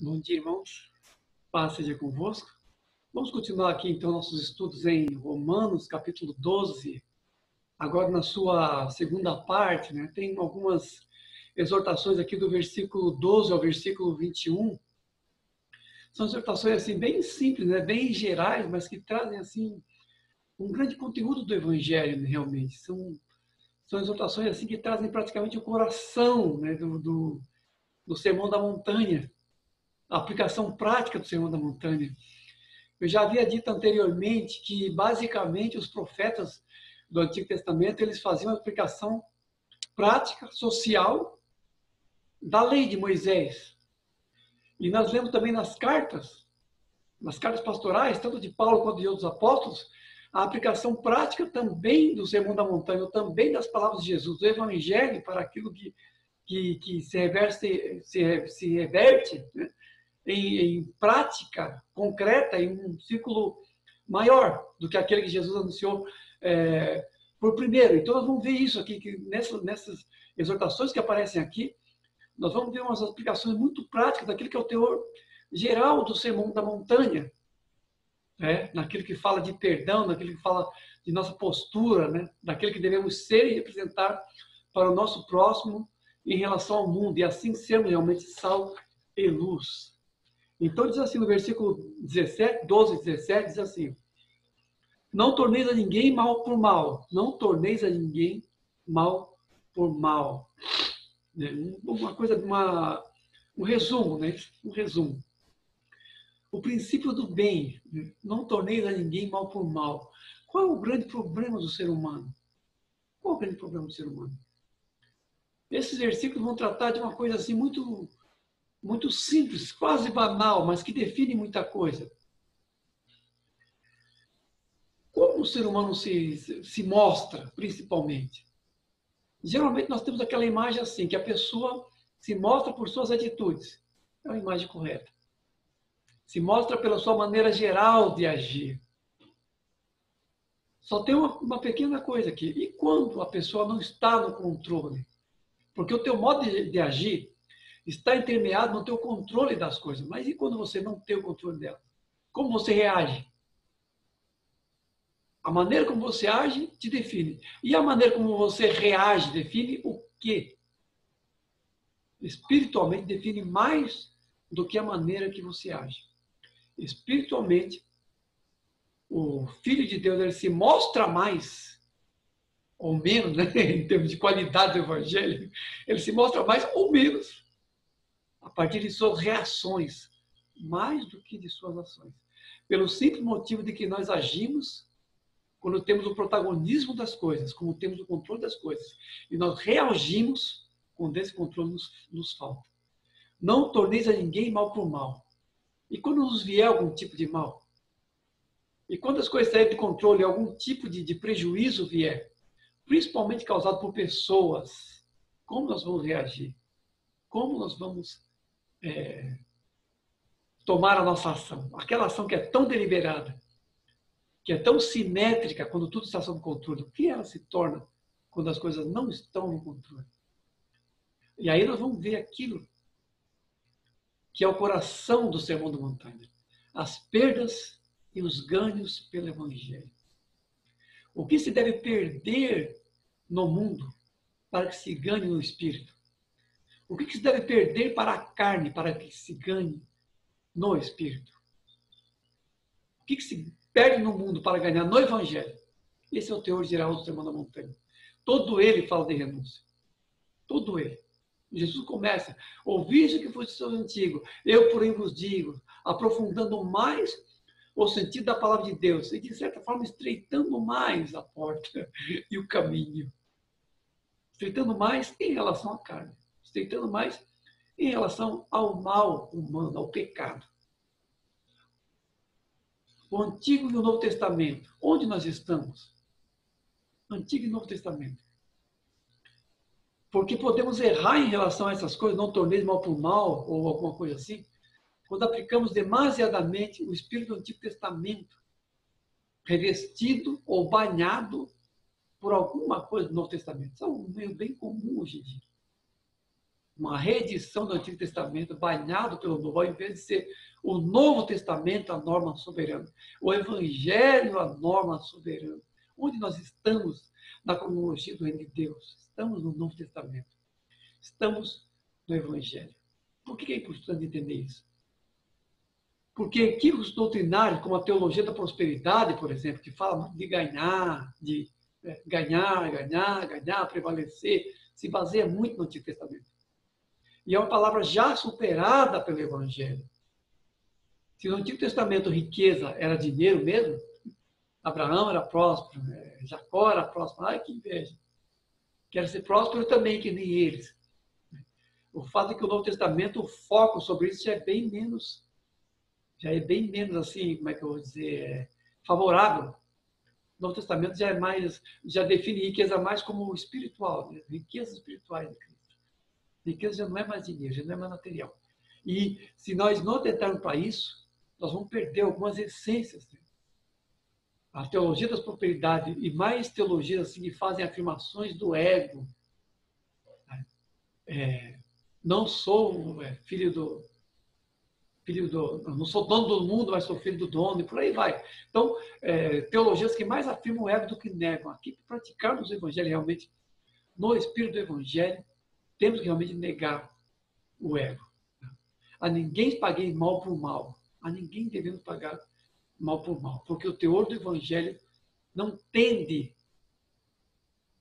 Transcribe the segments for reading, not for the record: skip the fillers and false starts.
Bom dia, irmãos. Paz seja convosco. Vamos continuar aqui, então, nossos estudos em Romanos, capítulo 12. Agora, na sua segunda parte, né? Tem algumas exortações aqui do versículo 12 ao versículo 21. São exortações, assim, bem simples, né? Bem gerais, mas que trazem, assim, um grande conteúdo do Evangelho, realmente. São exortações, assim, que trazem praticamente o coração, né? do Sermão da Montanha. A aplicação prática do Sermão da Montanha. Eu já havia dito anteriormente que, basicamente, os profetas do Antigo Testamento, eles faziam a aplicação prática, social, da lei de Moisés. E nós lemos também nas cartas pastorais, tanto de Paulo quanto de outros apóstolos, a aplicação prática também do Sermão da Montanha, também das palavras de Jesus, do Evangelho, para aquilo que se reverte, né? Em prática concreta, em um círculo maior do que aquele que Jesus anunciou por primeiro. Então, nós vamos ver isso aqui, que nessas exortações que aparecem aqui, nós vamos ver umas aplicações muito práticas daquilo que é o teor geral do Sermão da Montanha, né? Naquilo que fala de perdão, naquilo que fala de nossa postura, né? Daquilo que devemos ser e representar para o nosso próximo em relação ao mundo, e assim sermos realmente sal e luz. Então, diz assim no versículo 17, 12 e 17, diz assim: não torneis a ninguém mal por mal. Não torneis a ninguém mal por mal. Uma coisa, um resumo, né? Um resumo. O princípio do bem. Não torneis a ninguém mal por mal. Qual é o grande problema do ser humano? Qual é o grande problema do ser humano? Esses versículos vão tratar de uma coisa assim muito simples, quase banal, mas que define muita coisa. Como o ser humano se mostra, principalmente? Geralmente nós temos aquela imagem assim, que a pessoa se mostra por suas atitudes. É uma imagem correta. Se mostra pela sua maneira geral de agir. Só tem uma pequena coisa aqui. E quando a pessoa não está no controle? Porque o teu modo de agir está intermeado no teu controle das coisas. Mas e quando você não tem o controle dela? Como você reage? A maneira como você age te define. E a maneira como você reage define o quê? Espiritualmente define mais do que a maneira que você age. Espiritualmente, o Filho de Deus ele se mostra mais ou menos, né, em termos de qualidade do Evangelho, ele se mostra mais ou menos a partir de suas reações, mais do que de suas ações. Pelo simples motivo de que nós agimos quando temos o protagonismo das coisas, como temos o controle das coisas, e nós reagimos quando esse controle nos falta. Não torneis a ninguém mal por mal. E quando nos vier algum tipo de mal? E quando as coisas saírem de controle, algum tipo de prejuízo vier, principalmente causado por pessoas, como nós vamos reagir? Como nós vamos tomar a nossa ação? Aquela ação que é tão deliberada, que é tão simétrica quando tudo está sob controle, o que ela se torna quando as coisas não estão no controle? E aí nós vamos ver aquilo que é o coração do Sermão da Montanha. As perdas e os ganhos pelo Evangelho. O que se deve perder no mundo para que se ganhe no Espírito? O que se deve perder para a carne para que se ganhe no Espírito? O que se perde no mundo para ganhar no Evangelho? Esse é o teor geral do Sermão da Montanha. Todo ele fala de renúncia. Todo ele. Jesus começa, ouviste o que foi do antigo, eu porém vos digo, aprofundando mais o sentido da palavra de Deus, e de certa forma estreitando mais a porta e o caminho. Estreitando mais em relação à carne, estreitando mais em relação ao mal humano, ao pecado. O Antigo e o Novo Testamento, onde nós estamos? Antigo e Novo Testamento. Porque podemos errar em relação a essas coisas, não torneis mal por mal, ou alguma coisa assim, quando aplicamos demasiadamente o espírito do Antigo Testamento, revestido ou banhado por alguma coisa do Novo Testamento. Isso é um meio bem comum hoje em dia. uma reedição do Antigo Testamento banhado pelo Novo, ao invés de ser o Novo Testamento a norma soberana, o Evangelho a norma soberana. Onde nós estamos na cronologia do Reino de Deus? Estamos no Novo Testamento. Estamos no Evangelho. Por que é importante entender isso? Porque equívocos doutrinários, como a teologia da prosperidade, por exemplo, que fala de ganhar, prevalecer, se baseia muito no Antigo Testamento. E é uma palavra já superada pelo Evangelho. Se no Antigo Testamento riqueza era dinheiro mesmo, Abraão era próspero, Jacó era próspero. Ai, que inveja. Quero ser próspero também, que nem eles. O fato é que o Novo Testamento, o foco sobre isso já é bem menos assim, como é que eu vou dizer, favorável. O Novo Testamento já define riqueza mais como espiritual, né? Riquezas espirituais de Cristo. Riqueza já não é mais dinheiro, já não é mais material. E se nós não tentarmos para isso, nós vamos perder algumas essências. Né? A teologia das prosperidades e mais teologias assim, que fazem afirmações do ego. Não sou filho do... não sou dono do mundo, mas sou filho do dono, e por aí vai. Então, teologias que mais afirmam o ego do que negam. Aqui, para praticarmos o Evangelho realmente, no espírito do Evangelho, temos que realmente negar o ego. A ninguém paguei mal por mal. A ninguém devemos pagar mal por mal. Porque o teor do Evangelho não tende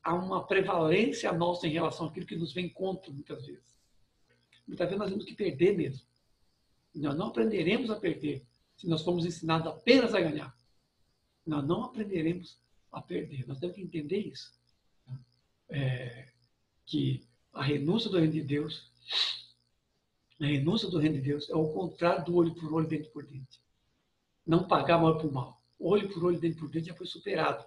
a uma prevalência nossa em relação àquilo que nos vem contra, muitas vezes. Muitas vezes nós temos que perder mesmo. Nós não aprenderemos a perder se nós formos ensinados apenas a ganhar. Nós não aprenderemos a perder. Nós temos que entender isso. Que a renúncia do reino de Deus, é o contrário do olho por olho, dente por dente. Não pagar mal por mal. Olho por olho, dente por dente já foi superado.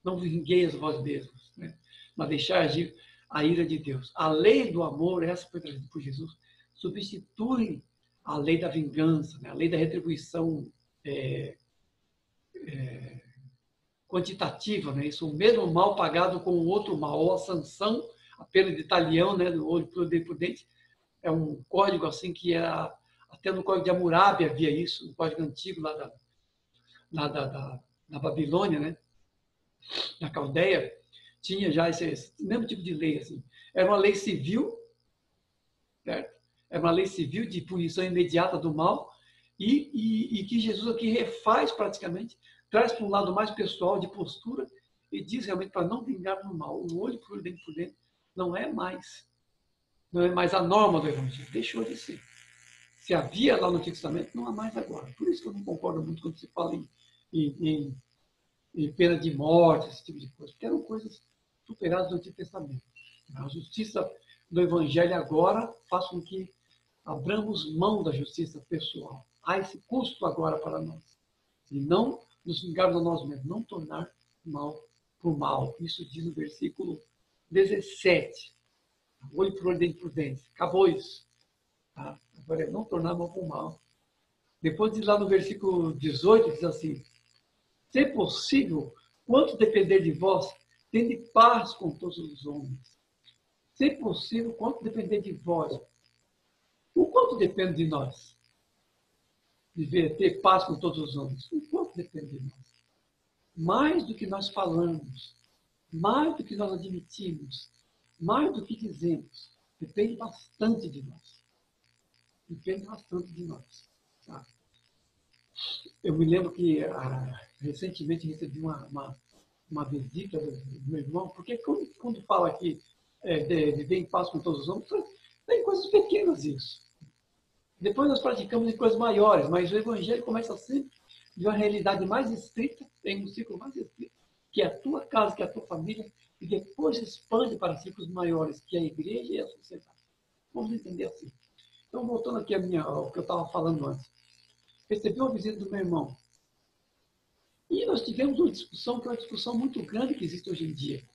Não vingueis vós mesmos, né? Mas deixar agir a ira de Deus. A lei do amor, essa foi trazida por Jesus, substitui a lei da vingança, né? A lei da retribuição quantitativa, né? Isso, o mesmo mal pagado com o outro mal, ou a sanção, a pena de talião, né? Do olho por dente, é um código assim que era, até no Código de Hammurabi havia isso, um código antigo lá da Babilônia, né? Na Caldeia, tinha já esse mesmo tipo de lei, assim. Era uma lei civil, certo? Era uma lei civil de punição imediata do mal e que Jesus aqui refaz praticamente, traz para um lado mais pessoal de postura e diz realmente para não vingar no mal. O olho por dentro não é mais a norma do Evangelho. Deixou de ser. Se havia lá no Antigo Testamento, não há mais agora. Por isso que eu não concordo muito quando se fala em pena de morte, esse tipo de coisa, porque eram coisas superadas no Antigo Testamento. A justiça do Evangelho agora faz com que abramos mão da justiça pessoal. Há esse custo agora para nós. E não nos vingarmos a nós mesmos, não tornar mal por mal. Isso diz no versículo 17. Olho por olho, dente por dente. Acabou isso. Tá? Agora é não tornar mal por mal. Depois diz lá no versículo 18, diz assim: se possível, quanto depender de vós, tende paz com todos os homens. Se possível, quanto depender de vós. O quanto depende de nós? De ter paz com todos os homens. O quanto depende de nós? Mais do que nós falamos, mais do que nós admitimos, mais do que dizemos. Depende bastante de nós. Depende bastante de nós. Tá? Eu me lembro que recentemente recebi uma visita do meu irmão, porque quando fala aqui de viver em paz com todos os homens, tem coisas pequenas isso. Depois nós praticamos em coisas maiores, mas o Evangelho começa sempre de uma realidade mais estrita, tem um ciclo mais estrito, que é a tua casa, que é a tua família, e depois expande para ciclos maiores, que é a igreja e a sociedade. Vamos entender assim. Então, voltando aqui ao que eu estava falando antes. Recebi uma visita do meu irmão. E nós tivemos uma discussão, que é uma discussão muito grande que existe hoje em dia,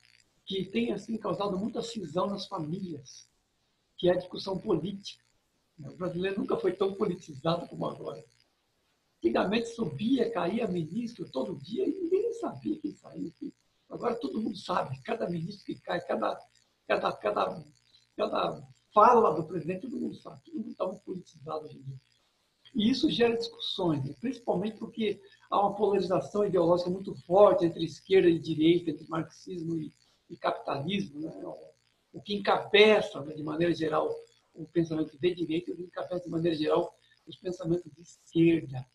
que tem assim causado muita cisão nas famílias, que é a discussão política. O brasileiro nunca foi tão politizado como agora. Antigamente subia, caía ministro todo dia e ninguém sabia quem saía. Agora todo mundo sabe, cada ministro que cai, cada cada fala do presidente, todo mundo sabe, todo mundo está muito politizado hoje em dia. E isso gera discussões, né? Principalmente porque há uma polarização ideológica muito forte entre esquerda e direita, entre marxismo e capitalismo, né? O que encabeça, né, de maneira geral, o pensamento de direita e o que encabeça, de maneira geral, os pensamentos de esquerda.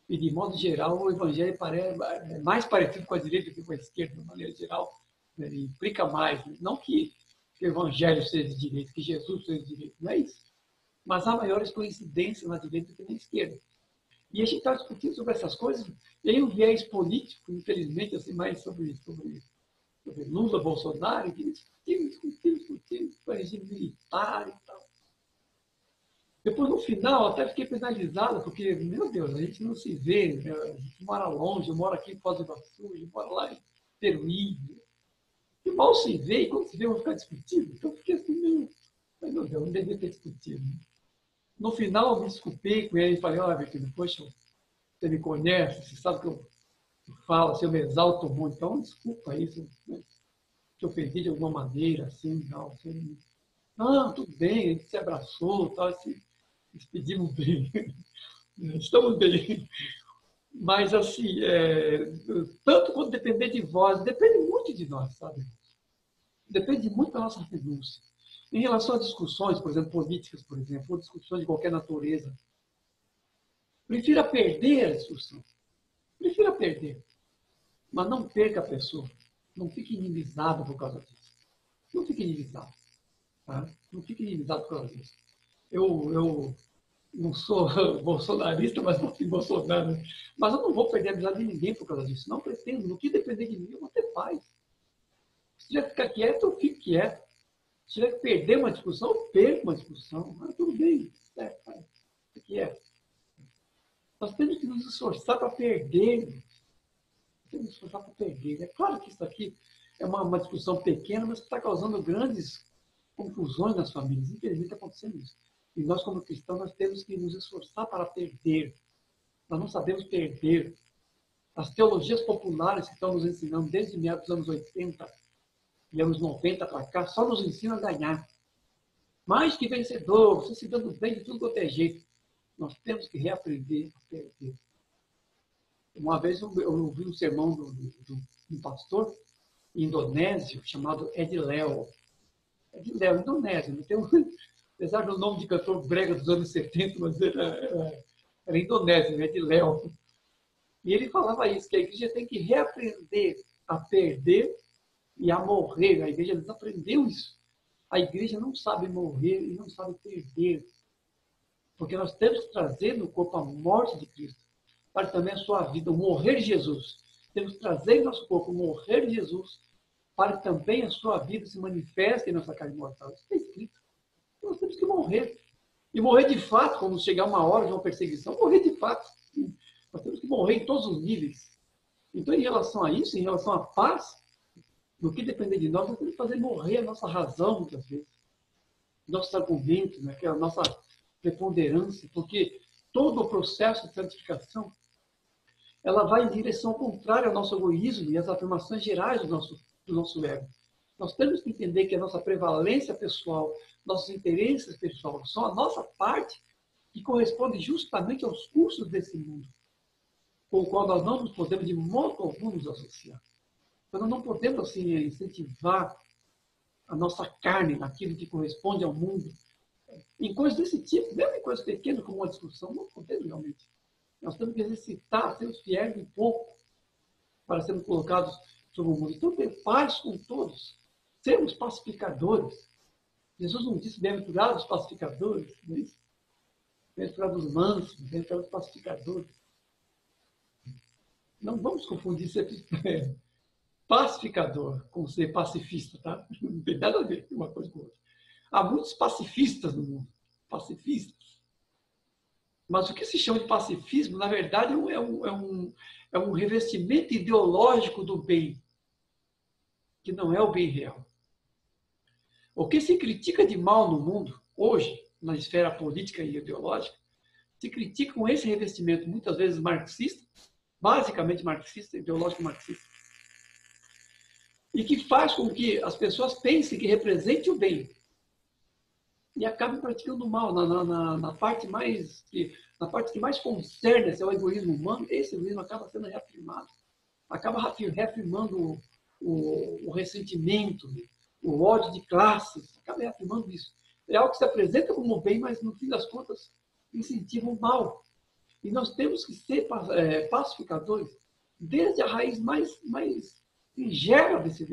E, de modo geral, o evangelho é mais parecido com a direita do que com a esquerda, de maneira geral, né? Ele implica mais. Né? Não que o evangelho seja de direita, que Jesus seja de direita, não é isso. Mas há maiores coincidências na direita do que na esquerda. E a gente está discutindo sobre essas coisas, tem um viés político, infelizmente, assim, mais sobre Lula, Bolsonaro, e discutindo com o regime militar e tal. Depois, no final, até fiquei penalizado, porque, meu Deus, a gente não se vê, né? A gente mora longe, eu moro aqui em Foz do Iguaçu, eu moro lá em Peruíbe. E mal se vê, e quando se vê, vão ficar discutindo. Então, eu fiquei assim, meio, meu Deus, não devia ter discutido. No final, eu me desculpei com ele e falei, olha, Bertino, poxa, você me conhece, você sabe que eu falo, assim, eu me exalto muito, então desculpa isso, né? Te ofendi de alguma maneira, assim, não, assim, não, tudo bem, a gente se abraçou, tal, assim, despedimos bem, estamos bem. Mas, assim, tanto quanto depender de vós, depende muito de nós, sabe? Depende muito da nossa renúncia. Em relação a discussões, por exemplo, políticas, por exemplo, ou discussões de qualquer natureza, prefira perder a discussão. Prefira perder. Mas não perca a pessoa. Não fique inimizado por causa disso. Não fique inimizado. Tá? Não fique inimizado por causa disso. Eu não sou bolsonarista, mas não fui Bolsonaro. Mas eu não vou perder a amizade de ninguém por causa disso. Não pretendo. No que depender de mim, eu vou ter paz. Se tiver que ficar quieto, eu fico quieto. Se tiver que perder uma discussão, eu perco uma discussão. Mas tudo bem. Fique quieto. Nós temos que nos esforçar para perder. Temos que nos esforçar para perder. É claro que isso aqui é uma discussão pequena, mas que está causando grandes confusões nas famílias. Infelizmente está acontecendo isso. E nós, como cristãos, nós temos que nos esforçar para perder. Nós não sabemos perder. As teologias populares que estão nos ensinando desde meados dos anos 80 e anos 90 para cá, só nos ensinam a ganhar. Mais que vencedor, você se dando bem de tudo quanto é jeito. Nós temos que reaprender a perder. Uma vez eu ouvi um sermão de um pastor indonésio chamado Ed Léo. Ed Léo, indonésio. Tem apesar do nome de cantor brega dos anos 70, mas era indonésio, Ed Léo. E ele falava isso, que a igreja tem que reaprender a perder e a morrer. A igreja desaprendeu isso. A igreja não sabe morrer e não sabe perder. Porque nós temos que trazer no corpo a morte de Cristo, para também a sua vida, o morrer de Jesus. Temos que trazer em nosso corpo o morrer de Jesus, para que também a sua vida se manifeste em nossa carne mortal. Isso está escrito. Nós temos que morrer. E morrer de fato, quando chegar uma hora de uma perseguição, morrer de fato. Nós temos que morrer em todos os níveis. Então, em relação a isso, em relação à paz, no que depender de nós, nós temos que fazer morrer a nossa razão, muitas vezes. Nossos argumentos, né, que é a nossa preponderância, porque todo o processo de santificação ela vai em direção contrária ao nosso egoísmo e às afirmações gerais do nosso ego. Nós temos que entender que a nossa prevalência pessoal, nossos interesses pessoais, são a nossa parte que corresponde justamente aos cursos desse mundo, com o qual nós não nos podemos de modo algum nos associar. Então, nós não podemos assim, incentivar a nossa carne naquilo que corresponde ao mundo, em coisas desse tipo, mesmo em coisas pequenas, como uma discussão, não podemos realmente. Nós temos que exercitar, sermos fiéis um pouco para sermos colocados sobre o mundo. Então, ter paz com todos, sermos pacificadores. Jesus não disse bem-aventurados pacificadores, não é isso? Bem-aventurados mansos, bem-aventurados pacificadores. Não vamos confundir ser pacificador com ser pacifista, tá? Não tem nada a ver uma coisa com outra. Há muitos pacifistas no mundo, pacifistas. Mas o que se chama de pacifismo, na verdade, é um revestimento ideológico do bem, que não é o bem real. O que se critica de mal no mundo, hoje, na esfera política e ideológica, se critica com esse revestimento, muitas vezes marxista, basicamente marxista, ideológico marxista, e que faz com que as pessoas pensem que represente o bem, e acabam praticando o mal na parte na parte que mais concerne esse é o egoísmo humano. Esse egoísmo acaba sendo reafirmado, acaba reafirmando o ressentimento, o ódio de classes, acaba reafirmando isso. É algo que se apresenta como bem, mas no fim das contas incentiva o mal. E nós temos que ser pacificadores desde a raiz mais singela desse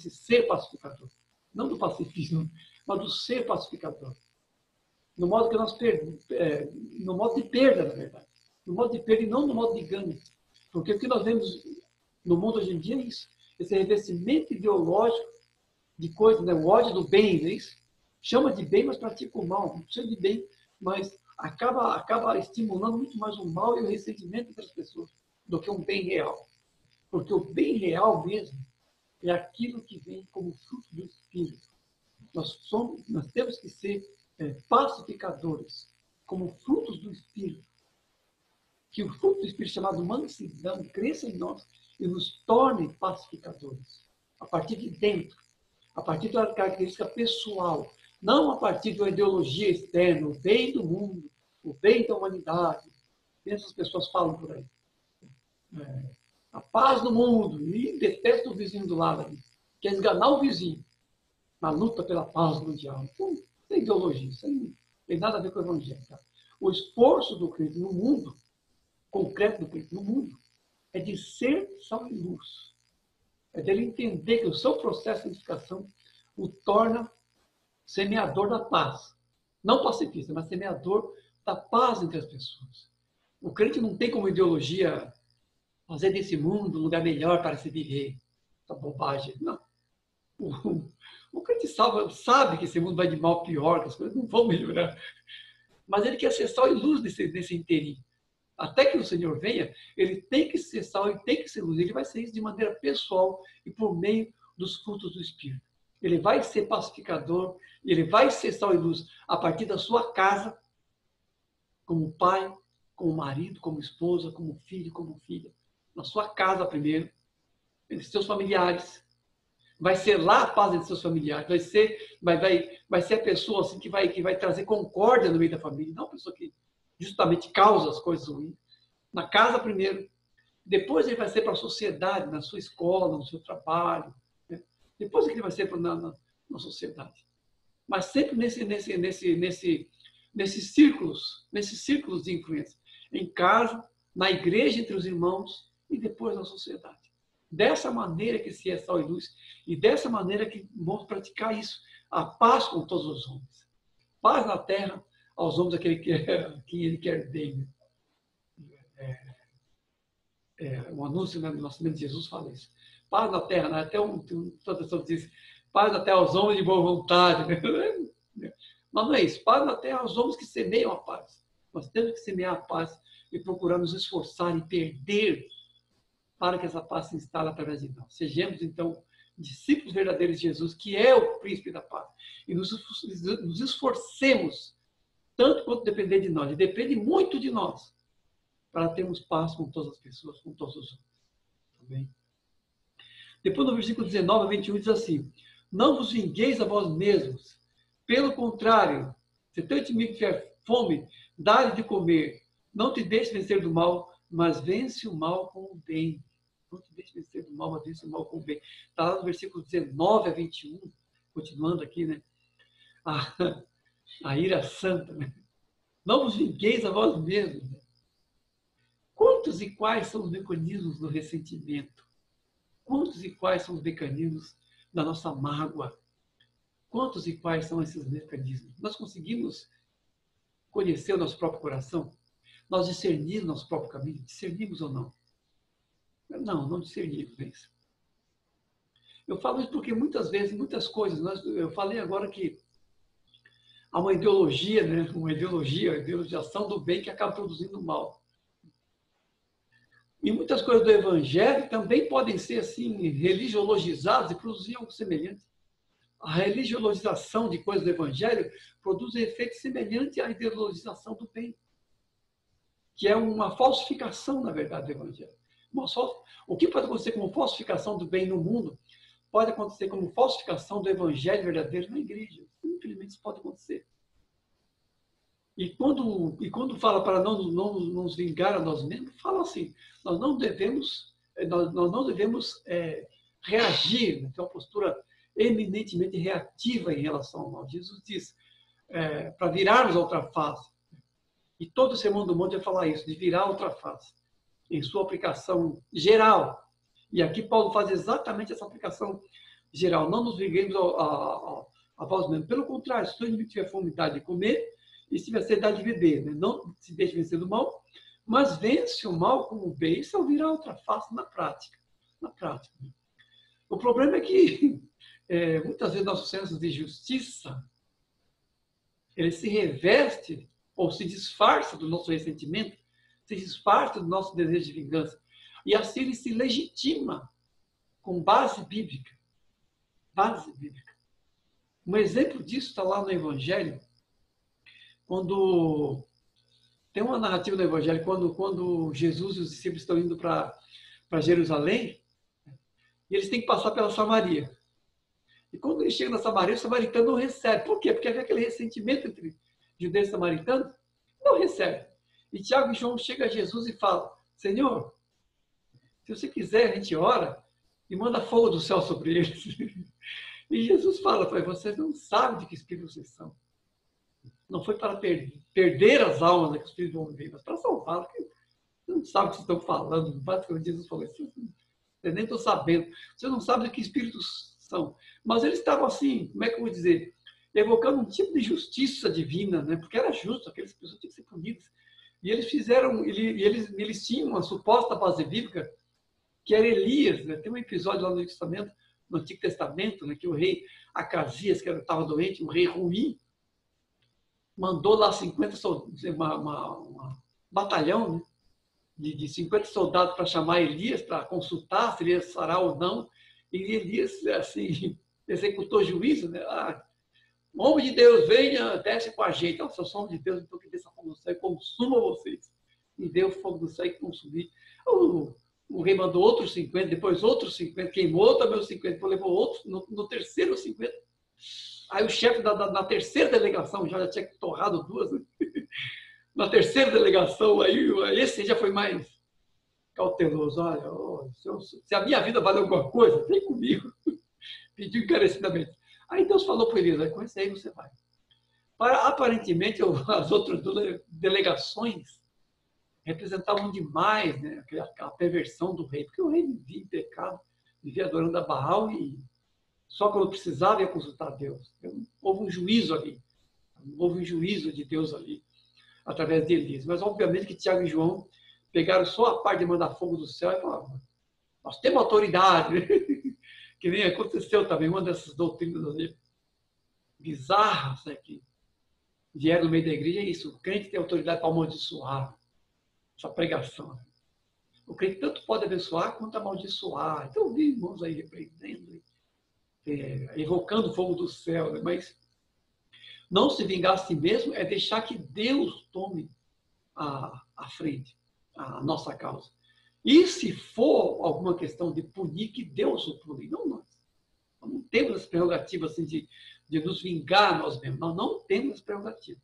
ser pacificador. Não do pacifismo, mas do ser pacificador. No modo que nós no modo de perda, na verdade. No modo de perda e não no modo de ganho. Porque o que nós vemos no mundo hoje em dia é isso. Esse revestimento ideológico de coisas, né? O ódio do bem, não é isso? Chama de bem, mas pratica o mal. Não precisa de bem, mas acaba estimulando muito mais o mal e o ressentimento entre as pessoas do que um bem real. Porque o bem real mesmo é aquilo que vem como fruto do Espírito. Nós temos que ser pacificadores, como frutos do Espírito. Que o fruto do Espírito chamado mansidão cresça em nós e nos torne pacificadores. A partir de dentro, a partir da característica pessoal, não a partir de uma ideologia externa, o bem do mundo, o bem da humanidade. Essas pessoas falam por aí. A paz no mundo, e detesta o vizinho do lado ali. Quer esganar o vizinho na luta pela paz mundial. Então, isso é ideologia, isso não tem nada a ver com o evangelho. Tá? O esforço do crente no mundo, concreto do crente no mundo, é de ser sal e luz. É dele entender que o seu processo de santificação o torna semeador da paz. Não pacifista, mas semeador da paz entre as pessoas. O crente não tem como ideologia fazer desse mundo um lugar melhor para se viver. Essa bobagem. Não. O crente sabe que esse mundo vai de mal a pior, que as coisas não vão melhorar. Mas ele quer ser sal e luz nesse inteirinho. Até que o Senhor venha, ele tem que ser sal e tem que ser luz. Ele vai ser isso de maneira pessoal e por meio dos frutos do Espírito. Ele vai ser pacificador, ele vai ser sal e luz a partir da sua casa, como pai, como marido, como esposa, como filho, como filha. Na sua casa primeiro, entre seus familiares. Vai ser lá a paz entre seus familiares. Vai ser a pessoa assim, que vai trazer concórdia no meio da família. Não a pessoa que justamente causa as coisas ruins. Na casa primeiro. Depois ele vai ser para a sociedade, na sua escola, no seu trabalho. Né? Depois ele vai ser na sociedade. Mas sempre nesses círculos de influência. Em casa, na igreja, entre os irmãos e depois na sociedade. Dessa maneira que se é sal e luz e dessa maneira que vamos praticar isso. A paz com todos os homens. Paz na terra aos homens a quem ele quer bem. O anúncio do nascimento de Jesus fala isso. Paz na terra, né? Até toda pessoa diz, paz na terra aos homens de boa vontade. Mas não é isso. Paz na terra aos homens que semeiam a paz. Nós temos que semear a paz e procurar nos esforçar e perder para que essa paz se instale através de nós. Sejamos, então, discípulos verdadeiros de Jesus, que é o príncipe da paz. E nos esforcemos, tanto quanto depender de nós. E depende muito de nós, para termos paz com todas as pessoas, com todos os homens. Também. Depois, no versículo 19 a 21, diz assim, não vos vingueis a vós mesmos. Pelo contrário, se teu inimigo tiver fome, dá-lhe de comer. Não te deixe vencer do mal, mas vence o mal com o bem. Não te deixe vencer do mal, mas vence o mal com o bem. Está lá no versículo 19 a 21, continuando aqui, né? A ira santa, né? Não vos vingueis a vós mesmos. Né? Quantos e quais são os mecanismos do ressentimento? Quantos e quais são os mecanismos da nossa mágoa? Quantos e quais são esses mecanismos? Nós conseguimos conhecer o nosso próprio coração? Nós discernimos o nosso próprio caminho? Discernimos ou não? Não discernimos isso. Eu falo isso porque muitas vezes, muitas coisas, eu falei agora que há uma ideologia, né? A ideologização do bem que acaba produzindo mal. E muitas coisas do Evangelho também podem ser assim, religiologizadas e produzir algo semelhante. A religiologização de coisas do Evangelho produz um efeito semelhante à ideologização do bem, que é uma falsificação, na verdade, do Evangelho. O que pode acontecer como falsificação do bem no mundo pode acontecer como falsificação do Evangelho verdadeiro na igreja. Infelizmente isso pode acontecer. E quando fala para não nos vingar a nós mesmos, fala assim, nós não devemos, reagir, né? Ter uma postura eminentemente reativa em relação ao mal. Jesus diz, para virarmos a outra face. E todo o Sermão do Monte vai falar isso, de virar a outra face, em sua aplicação geral. E aqui Paulo faz exatamente essa aplicação geral. Não nos vinguemos a vós mesmos. Pelo contrário, se o seu inimigo tiver fome, dá de comer, e se tiver sede, dá de beber. Né? Não se deixe vencer do mal, mas vence o mal com o bem. Isso é o virar a outra face na prática. Na prática. O problema é que muitas vezes nosso senso de justiça ele se reveste ou se disfarça do nosso ressentimento, se disfarça do nosso desejo de vingança. E assim ele se legitima com base bíblica. Base bíblica. Um exemplo disso está lá no Evangelho, quando tem uma narrativa no Evangelho, quando Jesus e os discípulos estão indo para Jerusalém, e eles têm que passar pela Samaria. E quando eles chegam na Samaria, o samaritano não recebe. Por quê? Porque havia aquele ressentimento entre judeus e samaritanos. Não recebe. E Tiago e João chegam a Jesus e falam, Senhor, se você quiser, a gente ora e manda fogo do céu sobre eles. E Jesus fala para eles, vocês não sabem de que espírito vocês são. Não foi para perder as almas que os espíritos vão viver, mas para salvá-las. Vocês não sabem o que vocês estão falando. Basicamente, Jesus falou isso. Vocês nem estão sabendo. Vocês não sabem de que espíritos são. Mas eles estavam assim, como é que eu vou dizer? Evocando um tipo de justiça divina, né? Porque era justo, aquelas pessoas tinham que ser punidas. E eles fizeram, eles tinham uma suposta base bíblica, que era Elias. Né? Tem um episódio lá no Antigo Testamento, né? Que o rei Acasias, que estava doente, um rei ruim, mandou lá 50 soldados, uma batalhão, né? de 50 soldados para chamar Elias, para consultar se ele ia sarar ou não. E Elias, assim, executou juízo, né? Homem de Deus, venha, desce com a gente. Então, se eu sou homem de Deus, então que desça fogo do céu e consuma vocês. E veio o fogo do céu e consumir. O rei mandou outros 50, depois outros 50, queimou também os 50, depois levou outros, no terceiro 50. Aí o chefe na terceira delegação, já tinha torrado duas, né? Na terceira delegação, aí esse já foi mais cauteloso. Olha, se a minha vida valeu alguma coisa, vem comigo. Pediu encarecidamente. Aí Deus falou para Elias, com esse aí você vai. Aparentemente, as outras duas delegações representavam demais, né, aquela perversão do rei, porque o rei vivia em pecado, vivia adorando a Baal e só quando precisava ia consultar Deus. Houve um juízo ali, houve um juízo de Deus ali, através de Elias. Mas, obviamente, que Tiago e João pegaram só a parte de mandar fogo do céu e falaram, nós temos autoridade, que nem aconteceu também, uma dessas doutrinas ali, bizarras, né, que vieram no meio da igreja, é isso, o crente tem autoridade para amaldiçoar, essa pregação. O crente tanto pode abençoar quanto amaldiçoar. Então, eu vi irmãos aí repreendendo, evocando o fogo do céu, né? Mas não se vingar a si mesmo é deixar que Deus tome a frente, a nossa causa. E se for alguma questão de punir, que Deus o pune, não nós. Nós não temos as prerrogativas assim, de nos vingar nós mesmos. Nós não temos as prerrogativas.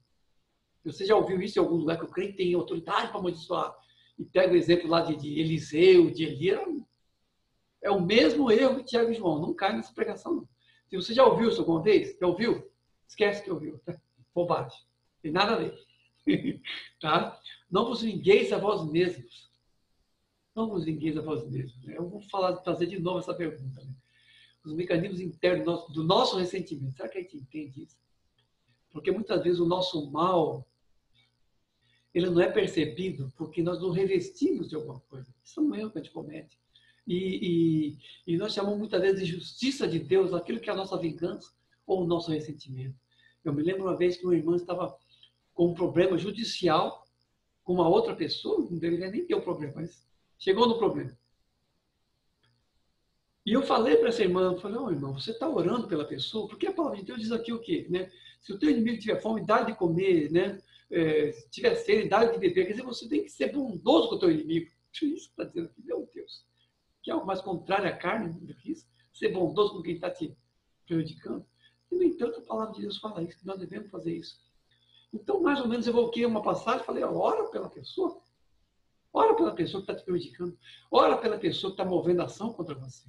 Você já ouviu isso em algum lugar que o crente tem autoridade para amaldiçoar? E pega o exemplo lá de Eliseu, de Elias. É o mesmo erro de Tiago e João. Não cai nessa pregação, não. Se você já ouviu isso alguma vez, já ouviu? Esquece que ouviu. Tá? Bobagem. Tem nada a ver. Tá? Não vos vingueis a vós mesmos. Não vos vingueis a vós mesmos. Eu vou fazer de novo essa pergunta. Né? Os mecanismos internos do nosso ressentimento. Será que a gente entende isso? Porque muitas vezes o nosso mal ele não é percebido porque nós nos revestimos de alguma coisa. Isso não é erro que a gente comete. E nós chamamos muitas vezes de justiça de Deus aquilo que é a nossa vingança ou o nosso ressentimento. Eu me lembro uma vez que uma irmã estava com um problema judicial com uma outra pessoa, não deveria nem ter o problema, mas chegou no problema. E eu falei para essa irmã, irmão, você está orando pela pessoa? Porque a palavra de Deus diz aqui o quê? Né? Se o teu inimigo tiver fome, dá de comer, né? Se tiver sede, dá de beber. Quer dizer, você tem que ser bondoso com o teu inimigo. Isso que está dizendo aqui, meu Deus. Que é algo mais contrário à carne do que isso. Ser bondoso com quem está te prejudicando. E, no entanto, a palavra de Deus fala isso, que nós devemos fazer isso. Então, mais ou menos, eu evoquei uma passagem e falei, ora pela pessoa. Ora pela pessoa que está te prejudicando. Ora pela pessoa que está movendo ação contra você.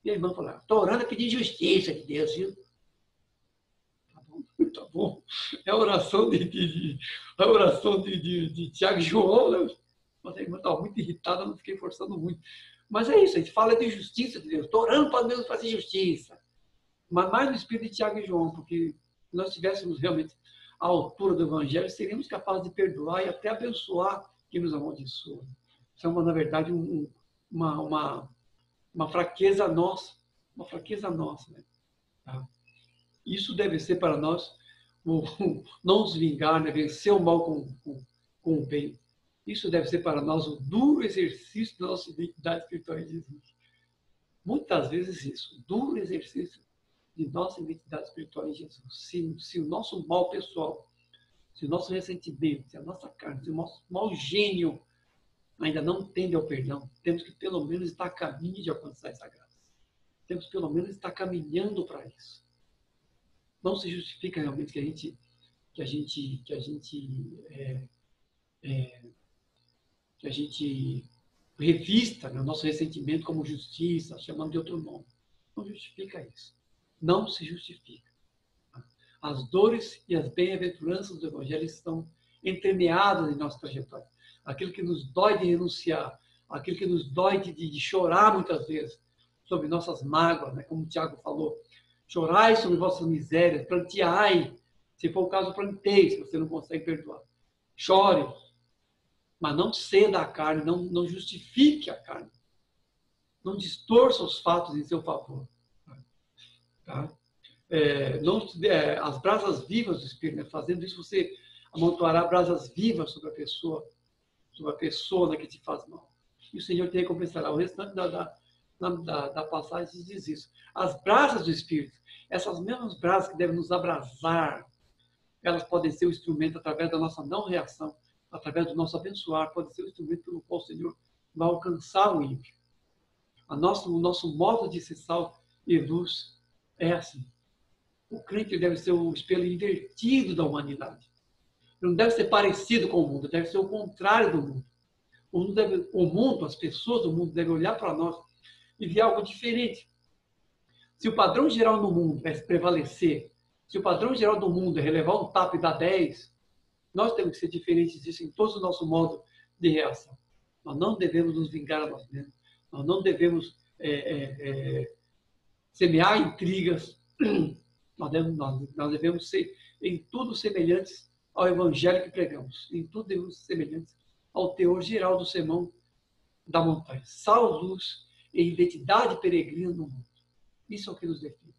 E a irmã falou, estou orando a pedir justiça de Deus, viu? Tá bom, tá bom. É a oração de Tiago e João, né? Mas a irmã estava muito irritada, não fiquei forçando muito. Mas é isso, a gente fala de justiça de Deus. Estou orando para Deus fazer justiça. Mas mais no espírito de Tiago e João, porque se nós estivéssemos realmente à altura do Evangelho, seríamos capazes de perdoar e até abençoar quem nos amaldiçoa. Isso é, na verdade, uma fraqueza nossa. Uma fraqueza nossa. Né? Tá? Isso deve ser para nós não nos vingar, né? Vencer o mal com o bem. Isso deve ser para nós o duro exercício da nossa identidade espiritual em Jesus. Muitas vezes isso, o duro exercício de nossa identidade espiritual em Jesus. Se o nosso mal pessoal, se o nosso ressentimento, se a nossa carne, se o nosso mau gênio ainda não tende ao perdão, temos que pelo menos estar a caminho de alcançar essa graça. Temos pelo menos estar caminhando para isso. Não se justifica realmente que a gente revista, né, o nosso ressentimento como justiça, chamando de outro nome. Não justifica isso. Não se justifica. As dores e as bem-aventuranças do Evangelho estão entremeadas em nossa trajetória. Aquilo que nos dói de renunciar, aquilo que nos dói de chorar muitas vezes sobre nossas mágoas, né? Como o Tiago falou, chorai sobre vossas misérias, planteai, se for o caso, planteie, se você não consegue perdoar. Chore, mas não ceda à carne, não justifique a carne. Não distorça os fatos em seu favor. Tá? As brasas vivas do Espírito, né? Fazendo isso, você amontoará brasas vivas sobre a pessoa que te faz mal. E o Senhor te recompensará. O restante da passagem diz isso. As brasas do Espírito, essas mesmas brasas que devem nos abrasar, elas podem ser o instrumento através da nossa não reação, através do nosso abençoar, pode ser o instrumento pelo qual o Senhor vai alcançar o ímpio. O nosso modo de ser sal e luz é assim. O crente deve ser o espelho invertido da humanidade. Ele não deve ser parecido com o mundo, deve ser o contrário do mundo. O mundo, as pessoas do mundo devem olhar para nós e ver algo diferente. Se o padrão geral no mundo é prevalecer, se o padrão geral do mundo é relevar um tapa e dar 10, nós temos que ser diferentes disso em todo o nosso modo de reação. Nós não devemos nos vingar a nós mesmos. Nós não devemos semear intrigas. Nós devemos ser em tudo semelhantes ao evangelho que pregamos. Em tudo devemos ser semelhantes ao teor geral do sermão da montanha. Sal, luz e identidade peregrina no mundo. Isso é o que nos define.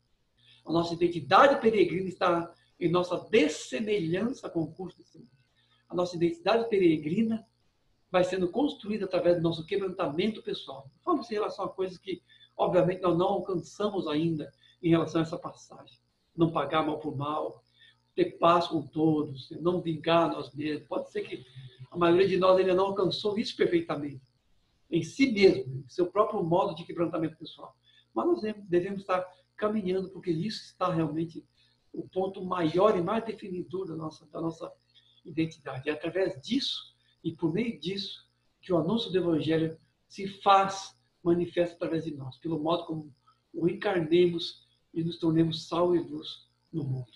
A nossa identidade peregrina está em nossa dessemelhança com o curso desse mundo. A nossa identidade peregrina vai sendo construída através do nosso quebrantamento pessoal. Falamos em relação a coisas que, obviamente, nós não alcançamos ainda em relação a essa passagem. Não pagar mal por mal, ter paz com todos, não vingar nós mesmos. Pode ser que a maioria de nós ainda não alcançou isso perfeitamente, em si mesmo, em seu próprio modo de quebrantamento pessoal. Mas nós devemos estar caminhando, porque isso está realmente o ponto maior e mais definidor da nossa identidade. É através disso e por meio disso que o anúncio do Evangelho se faz manifesto através de nós, pelo modo como o encarnemos e nos tornemos sal e luz no mundo.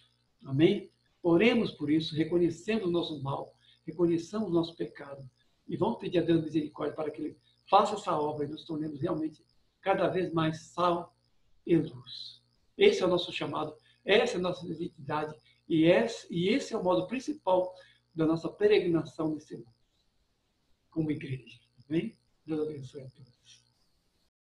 Amém? Oremos por isso, reconhecendo o nosso mal, reconheçamos o nosso pecado e vamos pedir a Deus misericórdia para que Ele faça essa obra e nos tornemos realmente cada vez mais sal e luz. Esse é o nosso chamado, essa é a nossa identidade e esse é o modo principal da nossa peregrinação nesse mundo, como igreja. Amém? Deus abençoe a todos.